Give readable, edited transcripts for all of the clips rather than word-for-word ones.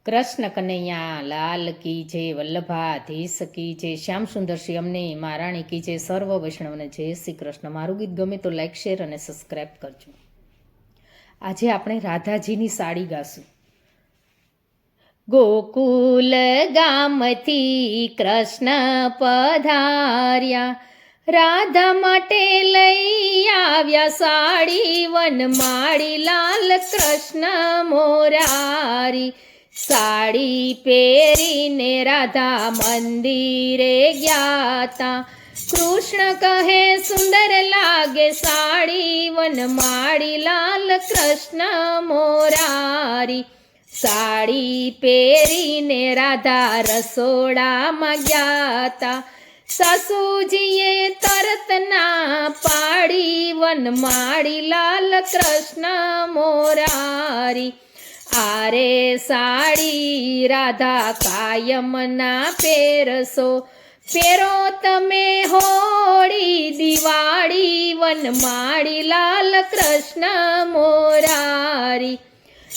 કૃષ્ણ કનૈયા લાલ કી જય, વલ્લભાધીશ કી જય, શ્યામ સુંદર શ્રી અમને મહારાણી કી જય, સર્વ વૈષ્ણવને જય શ્રી કૃષ્ણ। મારું ગીત ગમે તો લાઈક શેર અને સબસ્ક્રાઈબ કરજો। આજે આપણે રાધાજીની સાડી ગાશું। ગોકુલ ગામથી કૃષ્ણ પધાર્યા, રાધા માટે લઈ આવ્યા સાડી, વનમાળી લાલ કૃષ્ણ મોરારી। સાડી પહેરીને રાધા મંદિરે ગયા તા, કૃષ્ણ કહે સુંદર લાગે સાડી, વનમાળી લાલ કૃષ્ણ મોરારી। સાડી પહેરીને રાધા રસોડામાં ગયા તા, સાસુજીએ તરત ના પાડી, વનમાળી લાલ કૃષ્ણ મોરારી। આરે સાડી રાધા કાયમ ના પહેરશો, પહેરો તમે હોળી દિવાળી, વનમાળી લાલ કૃષ્ણ મોરારી।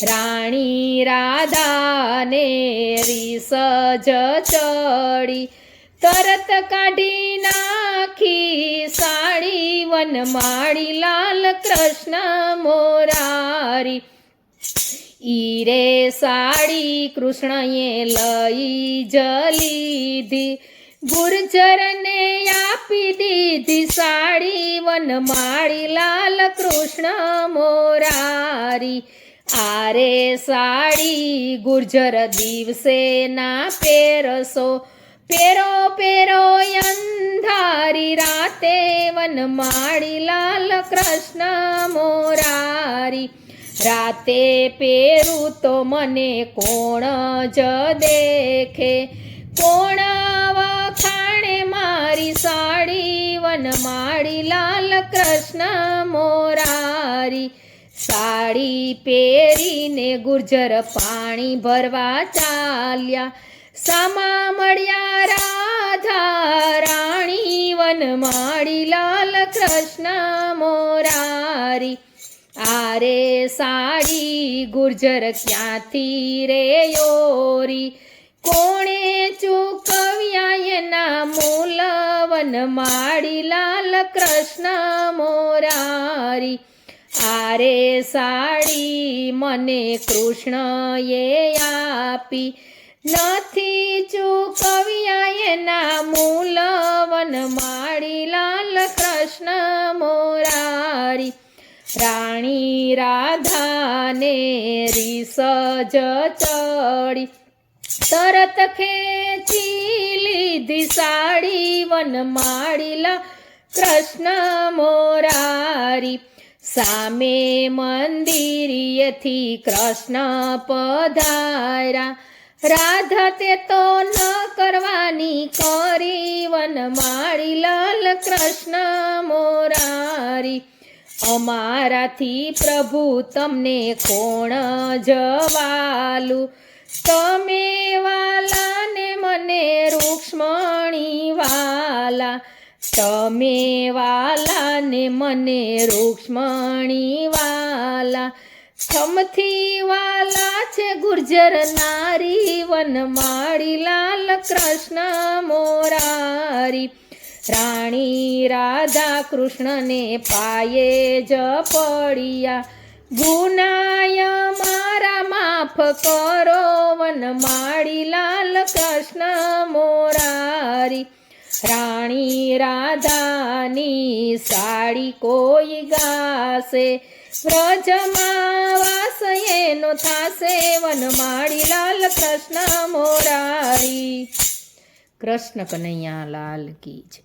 રાણી રાધાને રીસ જ ચડી, તરત કાઢી નાખી સાડી, વનમાળી લાલ કૃષ્ણ મોરારી। ઈરે સાડી કૃષ્ણએ લઈ જ લીધી, ગુર્જરને આપી દીધી સાડી, વનમાળી લાલ કૃષ્ણ મોરારી। આરે સાડી ગુર્જર દિવસે ના પહેરશો, પહેરો પહેરો અંધારી રાતે, વનમાળી લાલ કૃષ્ણ મોરારી। રાતે પહેરું તો મને કોણ જ દેખે, કોણ વખાણે મારી સાડી, વનમાળી લાલ કૃષ્ણ મોરારી। સાડી પહેરીને ગુર્જર પાણી ભરવા ચાલ્યા, સામા મળ્યા રાધા રાણી, વનમાળી લાલ કૃષ્ણ મોરારી। આરે સાડી ગુર્જર ક્યાંથી રે યોરી, કોણે ચૂકવ્યા એના મૂલ, વનમાળી લાલ કૃષ્ણ મોરારી। આરે સાડી મને કૃષ્ણએ આપી, નથી ચૂકવ્યા એના મૂલ, વનમાળી લાલ કૃષ્ણ મોરારી। રાણી રાધાને રીસ જ ચડી, તરત ખેંચી લીધી સાડી, વનમાળી લાલ કૃષ્ણ મોરારી। સામે મંદિરેથી કૃષ્ણ પધાર્યા, રાધા તે તો ન કરવાની કરી, વનમાળી લાલ કૃષ્ણ મોરારી। અમારાથી પ્રભુ તમને કોણ જવાલું, તમે વાલા ને મને રૂક્ષ્મણી વાલા, તમે વાલા ને મને રૂક્ષ્મણી વાલા। થમથી વાલા છે ગુર્જર નારી, વનમાળી લાલ કૃષ્ણ મોરારી। રાણી રાધા કૃષ્ણને પાયે જ પડ્યા, ગુનાય મારા માફ કરો, વનમાળી લાલ કૃષ્ણ મોરારી। રાણી રાધાની સાડી કોઈ ગાશે, વ્રજમાં વાસ એનો થાશે, વનમાળી લાલ કૃષ્ણ મોરારી। કૃષ્ણ કનૈયા લાલ કી જય।